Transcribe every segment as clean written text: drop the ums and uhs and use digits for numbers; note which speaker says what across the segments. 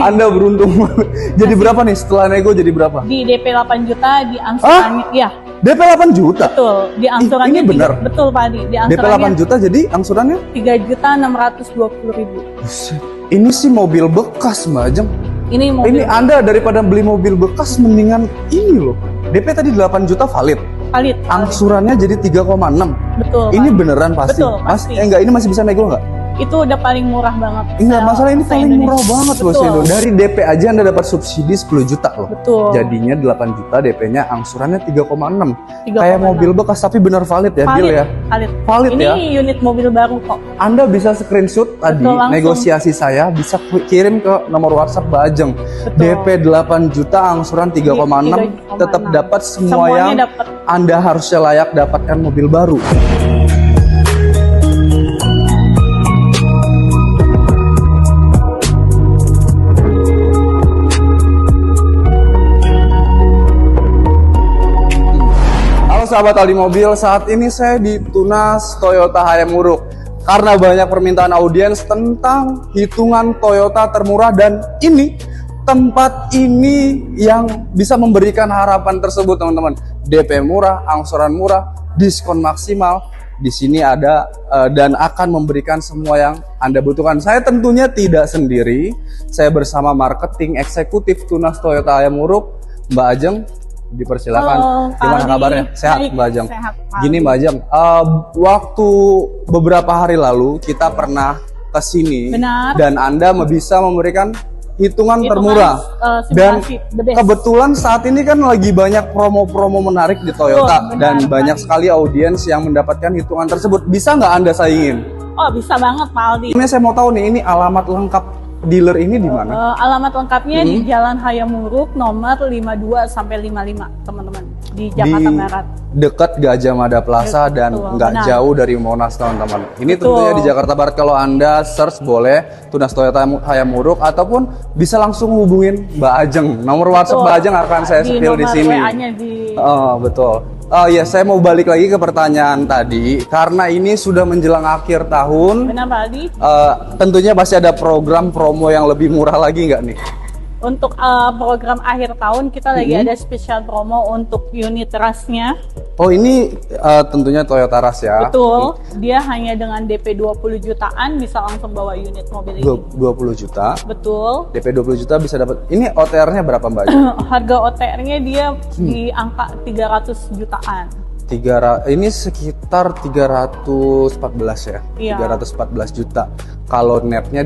Speaker 1: Anda beruntung. Jadi berapa nih setelah nego jadi berapa?
Speaker 2: Di DP 8 juta, di angsurannya, ya.
Speaker 1: DP 8 juta?
Speaker 2: Betul, di angsurannya.
Speaker 1: Ini benar?
Speaker 2: Betul Pak Adi, di
Speaker 1: DP
Speaker 2: angsurannya
Speaker 1: 8 juta jadi angsurannya?
Speaker 2: 3.620.000.
Speaker 1: Buset. Ini sih mobil bekas Mbak Ajeng.
Speaker 2: Ini mobil.
Speaker 1: Ini Anda daripada beli mobil bekas mendingan ini loh. DP tadi 8 juta valid.
Speaker 2: Valid.
Speaker 1: Angsurannya jadi 3,6.
Speaker 2: Betul.
Speaker 1: Ini
Speaker 2: Pak.
Speaker 1: beneran pasti?
Speaker 2: Betul, pasti.
Speaker 1: Enggak, ini masih bisa nego nggak?
Speaker 2: Itu udah paling murah banget.
Speaker 1: Enggak, masalah ini paling murah banget loh
Speaker 2: Betul.
Speaker 1: Sendo. Dari DP aja Anda dapat subsidi 10 juta loh.
Speaker 2: Betul.
Speaker 1: Jadinya 8 juta DP-nya, angsurannya 3,6.
Speaker 2: 3,6.
Speaker 1: Kayak mobil bekas tapi benar valid ya, deal ya.
Speaker 2: Valid.
Speaker 1: Valid
Speaker 2: Ini
Speaker 1: ya.
Speaker 2: unit mobil baru kok.
Speaker 1: Anda bisa screenshot tadi
Speaker 2: Betul, langsung.
Speaker 1: negosiasi saya, bisa kirim ke nomor WhatsApp Mbak Ajeng.
Speaker 2: Betul.
Speaker 1: DP 8 juta, angsuran 3,6,
Speaker 2: 3,6.
Speaker 1: tetap dapat semua
Speaker 2: Semuanya
Speaker 1: yang
Speaker 2: dapat.
Speaker 1: Anda harusnya layak dapatkan mobil baru. Halo sahabat Aldi Mobil, saat ini saya di Tunas Toyota Hayamuruk. Karena banyak permintaan audiens tentang hitungan Toyota termurah, dan ini tempat ini yang bisa memberikan harapan tersebut teman-teman. DP murah, angsuran murah, diskon maksimal. Di sini ada dan akan memberikan semua yang Anda butuhkan. Saya tentunya tidak sendiri. Saya bersama marketing eksekutif Tunas Toyota Hayamuruk, Mbak Ajeng. Dipersilakan.
Speaker 2: Halo,
Speaker 1: Gimana
Speaker 2: Aldi.
Speaker 1: kabarnya? Sehat
Speaker 2: Baik,
Speaker 1: Mbak Ajeng?
Speaker 2: sehat, Pak
Speaker 1: Gini
Speaker 2: Aldi.
Speaker 1: Mbak Ajeng, waktu beberapa hari lalu kita pernah ke sini.
Speaker 2: Benar.
Speaker 1: Dan Anda bisa memberikan hitungan
Speaker 2: Hitungan,
Speaker 1: termurah. Dan
Speaker 2: simulasi, the best.
Speaker 1: kebetulan saat ini kan lagi banyak promo-promo menarik di Toyota.
Speaker 2: Betul,
Speaker 1: Dan
Speaker 2: benar,
Speaker 1: banyak
Speaker 2: Pak.
Speaker 1: sekali audiens yang mendapatkan hitungan tersebut. Bisa nggak Anda saingin?
Speaker 2: Oh, bisa banget Pak Aldi.
Speaker 1: Ini saya mau tahu nih, ini alamat lengkap dealer ini di mana?
Speaker 2: Alamat lengkapnya di Jalan Hayamuruk nomor 52 sampai 55, teman-teman. Di Jakarta
Speaker 1: Di
Speaker 2: Barat.
Speaker 1: dekat Gajah Mada Plaza dan
Speaker 2: Betul,
Speaker 1: nggak
Speaker 2: benar.
Speaker 1: jauh dari Monas teman-teman. Ini
Speaker 2: Betul.
Speaker 1: tentunya di Jakarta Barat. Kalau Anda search boleh Tunas Toyota Hayamuruk, ataupun bisa langsung hubungin Mbak Ajeng. Nomor WhatsApp
Speaker 2: Betul.
Speaker 1: Mbak Ajeng akan saya spill di
Speaker 2: nomor
Speaker 1: sini.
Speaker 2: WA-nya di
Speaker 1: Oh, betul. Oh ya, saya mau balik lagi ke pertanyaan tadi karena ini sudah menjelang akhir tahun.
Speaker 2: Benar Pak Aldi.
Speaker 1: Tentunya pasti ada program promo yang lebih murah lagi nggak nih?
Speaker 2: Untuk program akhir tahun kita lagi ada spesial promo untuk unit rasnya.
Speaker 1: Oh ini tentunya Toyota Rush ya?
Speaker 2: Betul. Dia hanya dengan DP 20 jutaan bisa langsung bawa unit mobil ini.
Speaker 1: 20 juta.
Speaker 2: Betul.
Speaker 1: DP 20 juta bisa dapat. Ini OTR-nya berapa Mbak?
Speaker 2: Harga OTR-nya dia di angka 300 jutaan.
Speaker 1: Ini sekitar 314 ya?
Speaker 2: Iya.
Speaker 1: 314 juta. Kalau netnya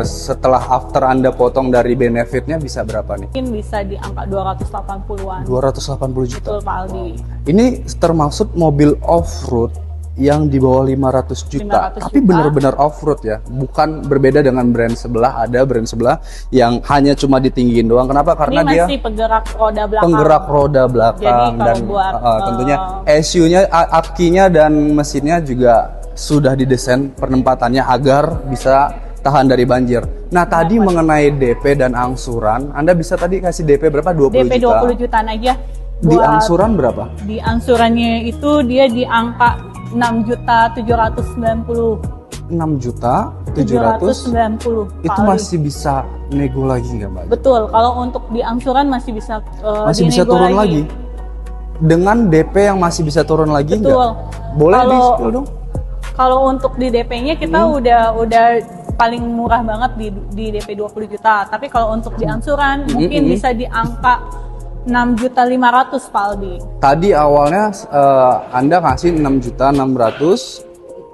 Speaker 1: setelah after Anda potong dari benefitnya bisa berapa nih?
Speaker 2: Mungkin bisa di angka 280-an.
Speaker 1: 280 juta.
Speaker 2: Betul Pak Aldi.
Speaker 1: Ini termasuk mobil off-road yang di bawah 500 juta.
Speaker 2: 500
Speaker 1: Tapi
Speaker 2: juta.
Speaker 1: benar-benar off-road ya. Bukan berbeda dengan brand sebelah. Ada brand sebelah yang hanya cuma ditinggiin doang. Kenapa? Karena
Speaker 2: Ini
Speaker 1: dia
Speaker 2: masih penggerak roda belakang.
Speaker 1: penggerak roda belakang.
Speaker 2: Jadi kalau
Speaker 1: dan
Speaker 2: buat,
Speaker 1: tentunya ECU-nya, akinya dan mesinnya juga sudah didesain penempatannya agar bisa tahan dari banjir. Nah tadi mengenai DP dan angsuran, Anda bisa tadi kasih DP berapa? 20
Speaker 2: DP
Speaker 1: juta.
Speaker 2: 20 jutaan aja.
Speaker 1: Di
Speaker 2: Buat-
Speaker 1: angsuran berapa?
Speaker 2: Di angsurannya itu dia di angka 6.790.
Speaker 1: 6 juta 700.
Speaker 2: 790.
Speaker 1: Itu
Speaker 2: Pak Aldi.
Speaker 1: masih bisa nego lagi nggak Mbak?
Speaker 2: Betul, kalau untuk di angsuran masih bisa
Speaker 1: Masih bisa
Speaker 2: dinego
Speaker 1: turun lagi. Dengan DP yang masih bisa turun lagi nggak?
Speaker 2: Betul.
Speaker 1: Boleh
Speaker 2: Kalau-
Speaker 1: di-spill dong?
Speaker 2: Kalau untuk di DP-nya kita udah paling murah banget di DP 20 juta. Tapi kalau untuk di angsuran mungkin bisa di angka 6.500.000 Pak Aldi.
Speaker 1: Tadi awalnya Anda ngasih 6.600.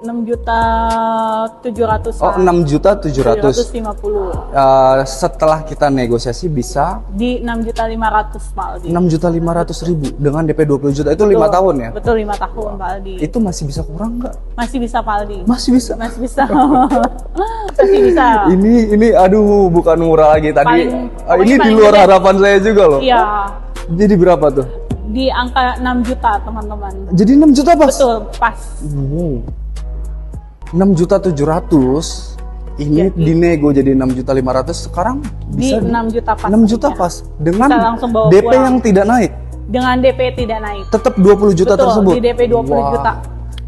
Speaker 2: 6.700.000.
Speaker 1: Oh, 6.700.000.
Speaker 2: 750.
Speaker 1: Setelah kita negosiasi bisa
Speaker 2: Di 6.500.000 Pak Aldi.
Speaker 1: 6.500.000 dengan DP 20 juta itu 5
Speaker 2: Betul.
Speaker 1: tahun ya?
Speaker 2: Betul, 5 tahun Pak Aldi.
Speaker 1: Itu masih bisa kurang nggak?
Speaker 2: Masih bisa Pak Aldi.
Speaker 1: Masih bisa.
Speaker 2: Masih bisa. Masih bisa.
Speaker 1: Ini aduh bukan murah lagi tadi.
Speaker 2: Paling-
Speaker 1: Ini di
Speaker 2: paling
Speaker 1: luar
Speaker 2: gede.
Speaker 1: harapan saya juga loh.
Speaker 2: Iya.
Speaker 1: Jadi berapa tuh?
Speaker 2: Di angka 6 juta teman-teman.
Speaker 1: Jadi 6 juta pas.
Speaker 2: Betul, pas.
Speaker 1: 6.700.000 ini dinego jadi 6.500.000 sekarang
Speaker 2: Di
Speaker 1: bisa
Speaker 2: 6 juta pas.
Speaker 1: 6 juta
Speaker 2: aja.
Speaker 1: pas dengan
Speaker 2: Bisa langsung bawa
Speaker 1: DP
Speaker 2: pulang.
Speaker 1: yang tidak naik.
Speaker 2: Dengan DP tidak naik.
Speaker 1: Tetap 20 juta
Speaker 2: Betul,
Speaker 1: tersebut.
Speaker 2: di DP 20
Speaker 1: Wah.
Speaker 2: juta.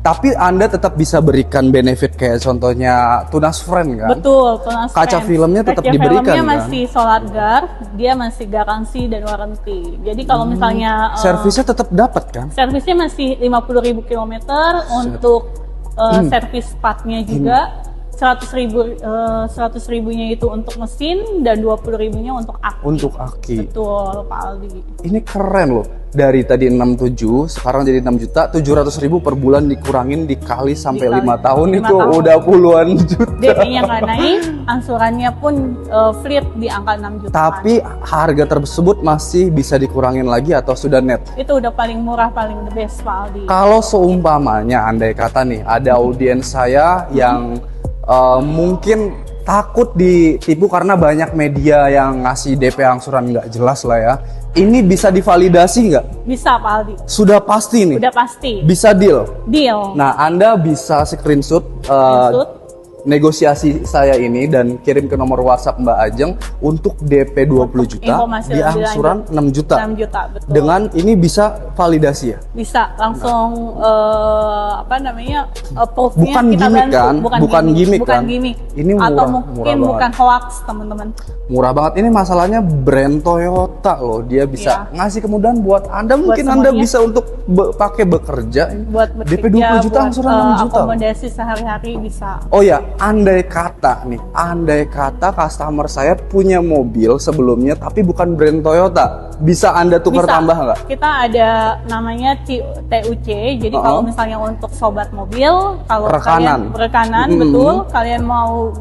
Speaker 1: Tapi Anda tetap bisa berikan benefit kayak contohnya Tunas Friend kan?
Speaker 2: Betul, Tunas
Speaker 1: Kaca
Speaker 2: Friend.
Speaker 1: filmnya tetap
Speaker 2: Kaca
Speaker 1: diberikan
Speaker 2: filmnya
Speaker 1: kan?
Speaker 2: masih solar guard, dia masih garansi dan warranty. Jadi kalau misalnya
Speaker 1: Servisnya tetap dapat kan?
Speaker 2: servisnya masih 50.000 km untuk servis partnya juga. 100 ribunya itu untuk mesin dan 20 ribunya untuk aki.
Speaker 1: Untuk aki.
Speaker 2: Betul, Pak Aldi.
Speaker 1: Ini keren loh. Dari tadi 67, sekarang jadi 6.700.000 per bulan dikurangin dikali sampai
Speaker 2: Dikali
Speaker 1: 5 tahun
Speaker 2: 5
Speaker 1: itu
Speaker 2: tahun.
Speaker 1: udah puluhan juta.
Speaker 2: DP-nya nggak naik, angsurannya pun flat di angka 6 juta.
Speaker 1: Tapi harga tersebut masih bisa dikurangin lagi atau sudah net?
Speaker 2: Itu udah paling murah, paling the best, Pak Aldi.
Speaker 1: Kalau seumpamanya andai kata nih ada audiens saya yang mungkin takut ditipu karena banyak media yang ngasih DP angsuran nggak jelas lah ya. Ini bisa divalidasi nggak?
Speaker 2: Bisa, Pak Aldi.
Speaker 1: Sudah pasti nih?
Speaker 2: Udah pasti.
Speaker 1: Bisa deal?
Speaker 2: Deal.
Speaker 1: Nah, Anda bisa screenshot negosiasi saya ini dan kirim ke nomor WhatsApp Mbak Ajeng untuk DP 20 juta
Speaker 2: Informasi
Speaker 1: di
Speaker 2: lebih
Speaker 1: angsuran
Speaker 2: lanjut.
Speaker 1: 6 juta.
Speaker 2: 6 juta, betul.
Speaker 1: Dengan ini bisa validasi ya?
Speaker 2: Bisa langsung proof-nya
Speaker 1: Bukan
Speaker 2: kita
Speaker 1: gimmick
Speaker 2: bantu.
Speaker 1: kan? Bukan gimmick
Speaker 2: bukan
Speaker 1: kan?
Speaker 2: gimmick.
Speaker 1: Ini
Speaker 2: Atau
Speaker 1: murah,
Speaker 2: mungkin
Speaker 1: murah
Speaker 2: bukan hoax, teman-teman.
Speaker 1: Murah banget. Ini masalahnya brand Toyota loh. Dia bisa
Speaker 2: Iya.
Speaker 1: ngasih kemudahan buat Anda. Mungkin
Speaker 2: semuanya.
Speaker 1: Anda bisa untuk pakai bekerja.
Speaker 2: Buat
Speaker 1: DP
Speaker 2: bekerja,
Speaker 1: 20 juta
Speaker 2: buat
Speaker 1: angsuran 6 juta.
Speaker 2: akomodasi sehari-hari bisa.
Speaker 1: Oh ya, andai kata customer saya punya mobil sebelumnya tapi bukan brand Toyota, bisa Anda tukar
Speaker 2: Bisa.
Speaker 1: tambah nggak?
Speaker 2: Kita ada namanya TUC. Jadi kalau misalnya untuk sobat mobil, kalau
Speaker 1: Rekanan.
Speaker 2: kalian rekanan, betul, kalian mau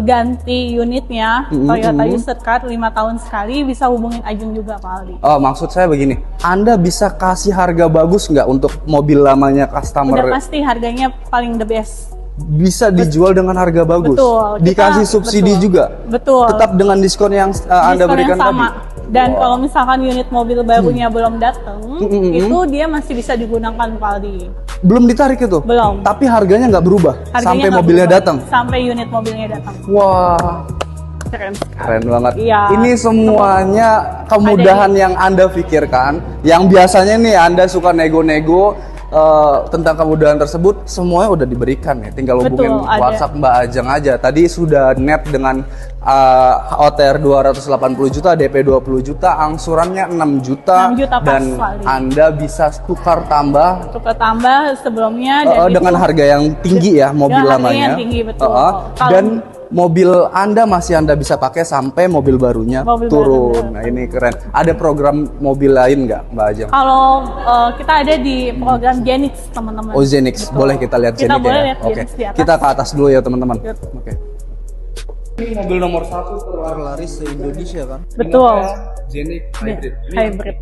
Speaker 2: ganti unitnya Toyota User Card 5 tahun sekali, bisa hubungin Ajeng juga, Pak Aldi.
Speaker 1: Oh, maksud saya begini, Anda bisa kasih harga bagus nggak untuk mobil lamanya customer?
Speaker 2: Udah pasti harganya paling the best.
Speaker 1: Bisa dijual dengan harga bagus.
Speaker 2: Betul.
Speaker 1: Dikasih subsidi
Speaker 2: betul.
Speaker 1: juga.
Speaker 2: Betul.
Speaker 1: Tetap dengan diskon yang Anda
Speaker 2: Diskon
Speaker 1: berikan
Speaker 2: yang sama.
Speaker 1: tadi.
Speaker 2: Dan kalau misalkan unit mobil barunya belum datang, itu dia masih bisa digunakan, Pak Aldi.
Speaker 1: Belum ditarik itu?
Speaker 2: Belum.
Speaker 1: Tapi harganya nggak berubah
Speaker 2: Harganya
Speaker 1: sampai
Speaker 2: nggak
Speaker 1: mobilnya
Speaker 2: berubah.
Speaker 1: datang.
Speaker 2: Sampai unit mobilnya datang.
Speaker 1: Wah,
Speaker 2: Keren sekali.
Speaker 1: keren banget.
Speaker 2: Iya.
Speaker 1: Ini semuanya kemudahan yang Anda pikirkan, yang biasanya nih Anda suka nego-nego tentang kemudahan tersebut, semuanya udah diberikan ya. Tinggal hubungin
Speaker 2: Betul, ada.
Speaker 1: WhatsApp Mbak Ajeng aja. Tadi sudah net dengan OTR 280 juta, DP 20 juta, angsurannya 6 juta,
Speaker 2: 6 juta pas
Speaker 1: dan
Speaker 2: sekali.
Speaker 1: Anda bisa tukar tambah
Speaker 2: Tukar tambah sebelumnya
Speaker 1: dengan harga yang tinggi ya mobil
Speaker 2: dengan harga
Speaker 1: lamanya.
Speaker 2: yang tinggi, betul.
Speaker 1: Dan mobil Anda masih Anda bisa pakai sampai mobil barunya
Speaker 2: Mobil
Speaker 1: turun.
Speaker 2: baru.
Speaker 1: Nah, ini keren. Ada program mobil lain nggak, Mbak Ajeng?
Speaker 2: Kalau kita ada di program Genix, teman-teman.
Speaker 1: Oh, Zenix.
Speaker 2: Betul.
Speaker 1: Boleh kita lihat
Speaker 2: Kita
Speaker 1: Zenix
Speaker 2: boleh
Speaker 1: ya?
Speaker 2: lihat
Speaker 1: Oke.
Speaker 2: Genix di atas.
Speaker 1: Kita ke atas dulu ya, teman-teman.
Speaker 2: Yuk.
Speaker 1: Oke. Ini mobil nomor 1 terlaris se-Indonesia kan?
Speaker 2: Betul.
Speaker 1: Zenix Hybrid.
Speaker 2: Hybrid.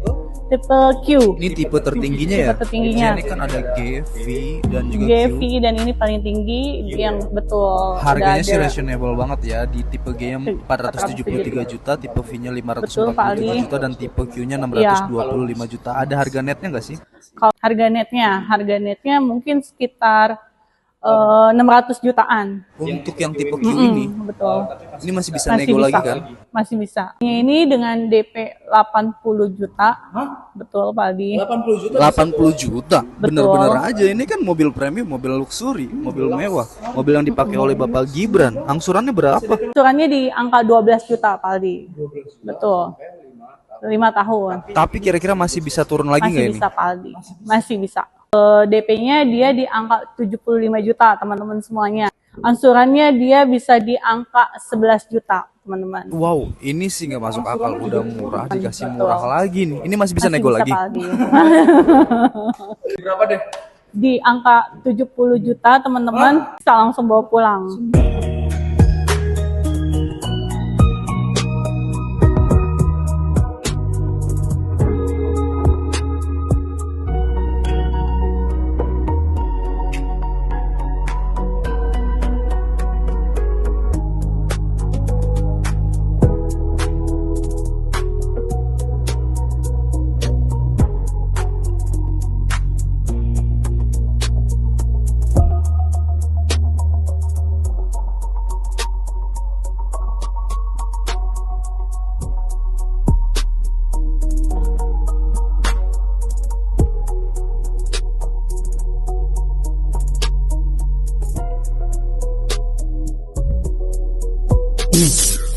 Speaker 2: Tipe Q.
Speaker 3: Ini tipe tertingginya ya?
Speaker 2: Tipe tertingginya.
Speaker 3: Ini kan ada G, V, dan juga
Speaker 2: GV
Speaker 3: Q.
Speaker 2: dan ini paling tinggi yang betul.
Speaker 3: Harganya
Speaker 2: udah
Speaker 3: sih
Speaker 2: ada.
Speaker 3: reasonable banget ya. Di tipe G nya 473 juta, tipe V nya
Speaker 2: Betul, Pak Aldi.
Speaker 3: 545 juta, dan tipe Q nya 625 juta. Ada harga netnya nggak sih?
Speaker 2: Kalau harga netnya mungkin sekitar 600 jutaan.
Speaker 3: Untuk yang tipe Q ini,
Speaker 2: Betul.
Speaker 3: ini masih bisa nego lagi kan?
Speaker 2: Masih bisa. Ini dengan DP 80 juta. Betul, Pak Aldi.
Speaker 3: 80 juta?
Speaker 2: Betul.
Speaker 3: Bener-bener aja. Ini kan mobil premium, mobil luxury, mobil mewah, mobil yang dipakai oleh Bapak Gibran. Angsurannya berapa?
Speaker 2: Angsurannya di angka 12 juta, Pak Aldi. Betul. 5 tahun.
Speaker 3: Tapi kira-kira masih bisa turun lagi
Speaker 2: Masih
Speaker 3: nggak ini?
Speaker 2: bisa, Pak Aldi. Masih bisa. DP-nya dia di angka 75 juta, teman-teman semuanya. Angsurannya dia bisa di angka 11 juta, teman-teman.
Speaker 3: Wow, ini sih nggak masuk akal. Udah murah, dikasih
Speaker 2: Betul.
Speaker 3: murah lagi nih. Ini masih bisa
Speaker 2: Masih
Speaker 3: nego
Speaker 2: bisa,
Speaker 3: lagi?
Speaker 2: Pak Aldi.
Speaker 1: Berapa deh?
Speaker 2: Di angka 70 juta, teman-teman, bisa langsung bawa pulang.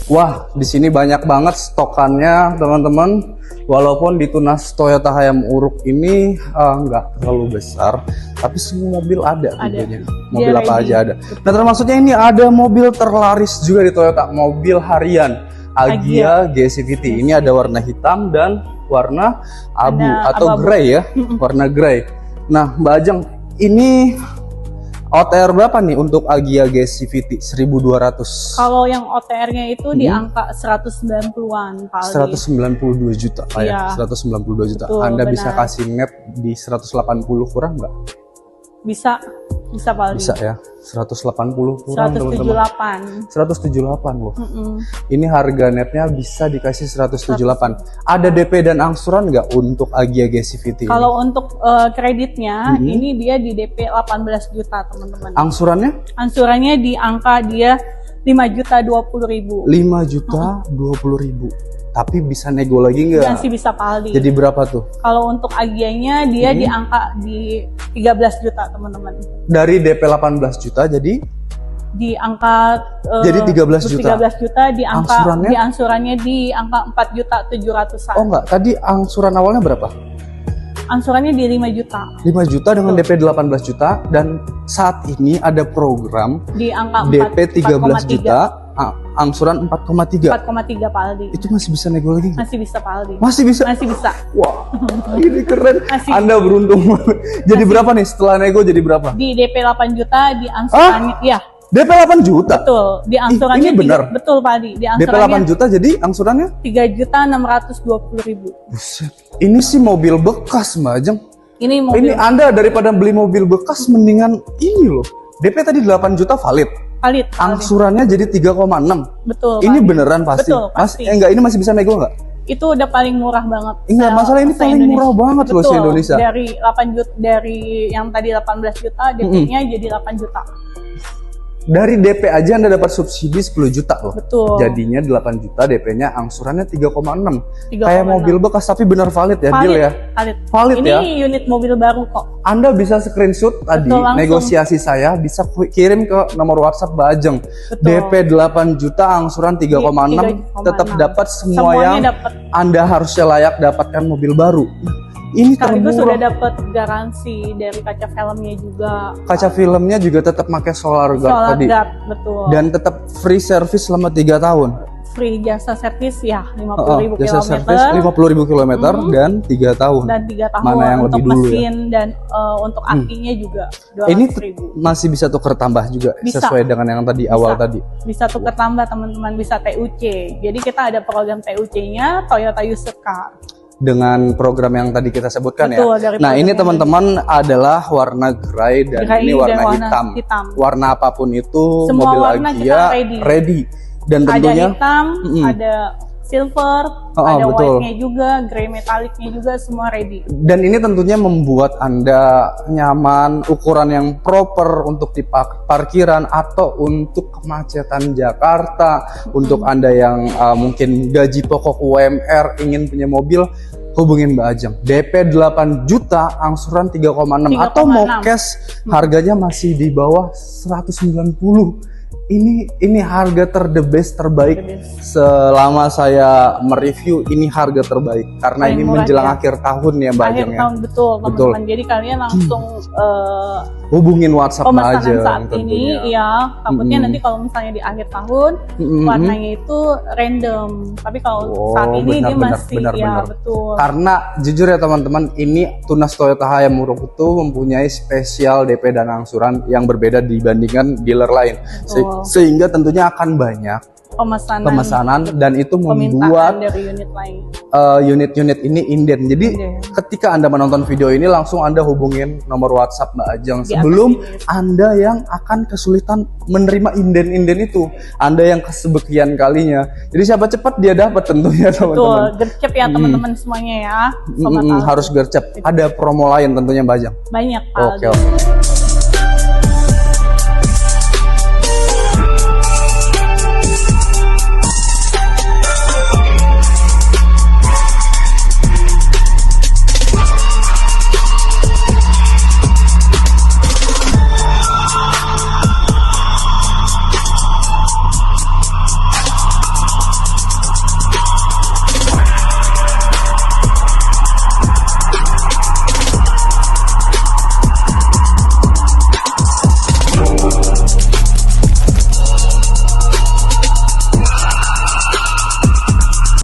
Speaker 1: Wah, di sini banyak banget stokannya teman-teman. Walaupun di tunas Toyota Hayam Uruk ini nggak terlalu besar, tapi semua mobil ada tipenya. Mobil
Speaker 2: Dia
Speaker 1: apa
Speaker 2: ready.
Speaker 1: aja ada. Nah, termasuknya ini ada mobil terlaris juga di Toyota, mobil harian Agya GCVT. Ini ada warna hitam dan warna abu
Speaker 2: Ada
Speaker 1: atau
Speaker 2: abu-abu.
Speaker 1: grey ya, warna grey. Nah, Mbak Ajeng, ini OTR berapa nih untuk Agya GCVT 1200?
Speaker 2: Kalau yang OTR-nya itu di angka 190-an, Pak Aldi.
Speaker 1: 192 juta Pak ya,
Speaker 2: Iya.
Speaker 1: 192 juta.
Speaker 2: Betul,
Speaker 1: Anda bisa
Speaker 2: benar.
Speaker 1: kasih net di 180 kurang nggak?
Speaker 2: Bisa Pak Aldi.
Speaker 1: Bisa ya, 180 kurang teman-teman.
Speaker 2: 178.
Speaker 1: 178 loh. Ini harga netnya bisa dikasih 178. Ada DP dan angsuran nggak untuk Agya GCVT ini?
Speaker 2: Kalau untuk kreditnya, ini dia di DP 18 juta, teman-teman.
Speaker 1: Angsurannya
Speaker 2: Angsurannya di angka dia 5.020.000.
Speaker 1: 5.020.000. Tapi bisa nego lagi nggak?
Speaker 2: Masih bisa Pak Aldi.
Speaker 1: Jadi berapa tuh?
Speaker 2: Kalau untuk Agyanya dia di angka di 13 juta, teman-teman.
Speaker 1: Dari DP 18 juta jadi
Speaker 2: Di angka
Speaker 1: Jadi 13 juta.
Speaker 2: 13 juta di angka
Speaker 1: Angsurannya?
Speaker 2: di angsurannya di angka 4.700-an.
Speaker 1: oh nggak, tadi angsuran awalnya berapa?
Speaker 2: Angsurannya di 5 juta.
Speaker 1: 5 juta dengan DP 18 juta, dan saat ini ada program
Speaker 2: Di angka
Speaker 1: DP 13 juta, angsuran 4,3.
Speaker 2: 4,3 Pak Aldi.
Speaker 1: Itu masih bisa nego lagi nggak?
Speaker 2: Masih bisa Pak Aldi.
Speaker 1: Masih bisa?
Speaker 2: Masih bisa.
Speaker 1: Wah, ini keren.
Speaker 2: Masih.
Speaker 1: Anda beruntung banget. Jadi berapa nih setelah nego, jadi berapa?
Speaker 2: Di DP 8 juta di angsurannya ya.
Speaker 1: DP 8 juta?
Speaker 2: Betul, di angsurannya
Speaker 1: ini benar?
Speaker 2: betul Pak Aldi. Di
Speaker 1: DP 8
Speaker 2: angsurannya
Speaker 1: juta jadi angsurannya?
Speaker 2: 3.620.000.
Speaker 1: Buset. Ini sih mobil bekas Mbak Ajeng.
Speaker 2: Ini
Speaker 1: Ini
Speaker 2: mobil
Speaker 1: Anda daripada beli mobil bekas mendingan ini loh. DP tadi 8 juta valid.
Speaker 2: valid. Pak Aldi.
Speaker 1: Angsurannya jadi 3,6.
Speaker 2: Betul. Pak
Speaker 1: Ini
Speaker 2: Aldi.
Speaker 1: beneran pasti?
Speaker 2: Betul, pasti.
Speaker 1: Enggak, ini masih bisa nego nggak?
Speaker 2: Itu udah paling murah banget.
Speaker 1: Enggak, masalah ini paling murah banget loh
Speaker 2: Betul.
Speaker 1: se-Indonesia.
Speaker 2: Dari 8 juta, dari yang tadi 18 juta, DP-nya jadi 8 juta.
Speaker 1: Dari DP aja Anda dapat subsidi 10 juta loh.
Speaker 2: Betul.
Speaker 1: Jadinya 8 juta, DP-nya angsurannya 3,6.
Speaker 2: 3,6.
Speaker 1: Kayak mobil bekas tapi benar valid ya, deal ya.
Speaker 2: Valid.
Speaker 1: Valid
Speaker 2: Ini
Speaker 1: ya.
Speaker 2: unit mobil baru kok.
Speaker 1: Anda bisa screenshot tadi
Speaker 2: Betul, langsung.
Speaker 1: negosiasi saya, bisa kirim ke nomor WhatsApp Mbak Ajeng.
Speaker 2: Betul.
Speaker 1: DP 8 juta, angsuran 3,6,
Speaker 2: 3,6.
Speaker 1: tetap dapat semua
Speaker 2: Semuanya
Speaker 1: yang
Speaker 2: dapat.
Speaker 1: Anda harusnya layak dapatkan mobil baru. Ini
Speaker 2: Sekaligus sudah
Speaker 1: termurah.
Speaker 2: dapat garansi dari kaca filmnya juga.
Speaker 1: Kaca filmnya juga tetap pakai solar guard
Speaker 2: Solar
Speaker 1: tadi.
Speaker 2: guard, betul.
Speaker 1: Dan tetap free service selama 3 tahun.
Speaker 2: Free jasa servis ya 50.000
Speaker 1: Jasa
Speaker 2: kilometer.
Speaker 1: service 50.000 km dan 3 tahun.
Speaker 2: Dan 3 tahun
Speaker 1: Mana yang
Speaker 2: untuk
Speaker 1: lebih dulu ya?
Speaker 2: mesin dan untuk akinya juga
Speaker 1: Ini
Speaker 2: 200.000.
Speaker 1: masih bisa tuker tambah juga
Speaker 2: Bisa.
Speaker 1: sesuai dengan yang tadi awal tadi.
Speaker 2: Bisa tuker tambah teman-teman, bisa TUC. Jadi kita ada program TUC-nya Toyota User Car.
Speaker 1: Dengan program yang tadi kita sebutkan
Speaker 2: Betul,
Speaker 1: ya.
Speaker 2: dari
Speaker 1: Nah,
Speaker 2: program
Speaker 1: ini
Speaker 2: yang
Speaker 1: teman-teman adalah warna grey dan
Speaker 2: Grey
Speaker 1: ini
Speaker 2: dan
Speaker 1: warna
Speaker 2: warna
Speaker 1: hitam.
Speaker 2: hitam.
Speaker 1: Warna apapun itu
Speaker 2: Semua
Speaker 1: mobil
Speaker 2: warna
Speaker 1: Agya
Speaker 2: kita ready.
Speaker 1: Dan
Speaker 2: Ada
Speaker 1: tentunya
Speaker 2: hitam, ada silver, ada
Speaker 1: betul.
Speaker 2: white-nya juga, grey metallic-nya juga, semua ready.
Speaker 1: dan ini tentunya membuat Anda nyaman, ukuran yang proper untuk di parkiran atau untuk kemacetan Jakarta. Untuk Anda yang mungkin gaji pokok UMR ingin punya mobil, hubungin Mbak Ajeng. DP 8 juta, angsuran 3,6 atau mau
Speaker 2: 3,6.
Speaker 1: cash harganya masih di bawah 190. Ini harga best terbaik
Speaker 2: The best.
Speaker 1: selama saya mereview. Ini harga terbaik karena
Speaker 2: Paling
Speaker 1: ini
Speaker 2: murah
Speaker 1: menjelang
Speaker 2: ya.
Speaker 1: akhir tahun ya Mbak
Speaker 2: Akhir
Speaker 1: Ajeng ya.
Speaker 2: tahun betul,
Speaker 1: Betul.
Speaker 2: teman-teman. Jadi kalian langsung
Speaker 1: Hubungin WhatsApp Mbak
Speaker 2: pemesanan
Speaker 1: Ajeng
Speaker 2: saat
Speaker 1: tentunya.
Speaker 2: ini, ya takutnya nanti kalau misalnya di akhir tahun warnanya itu random. Tapi kalau saat ini dia masih ya betul.
Speaker 1: Karena jujur ya teman-teman, ini tunas Toyota Hayam Uruk itu mempunyai spesial DP dan angsuran yang berbeda dibandingkan dealer lain.
Speaker 2: Betul.
Speaker 1: Sehingga tentunya akan banyak pemesanan dan itu
Speaker 2: permintaan
Speaker 1: membuat
Speaker 2: dari unit lain.
Speaker 1: unit-unit ini inden. Jadi
Speaker 2: Inden.
Speaker 1: ketika Anda menonton video ini langsung Anda hubungin nomor WhatsApp Mbak Ajeng
Speaker 2: Di atas
Speaker 1: sebelum
Speaker 2: ini.
Speaker 1: Anda yang akan kesulitan menerima inden-inden itu. Anda yang kesebekian kalinya. Jadi siapa cepat dia dapat tentunya
Speaker 2: Betul,
Speaker 1: teman-teman.
Speaker 2: gercep ya teman-teman semuanya ya. Sobat Aldi.
Speaker 1: Harus gercep. Ada promo lain tentunya Mbak Ajeng.
Speaker 2: Banyak Pak
Speaker 1: Oke.
Speaker 2: Aldi.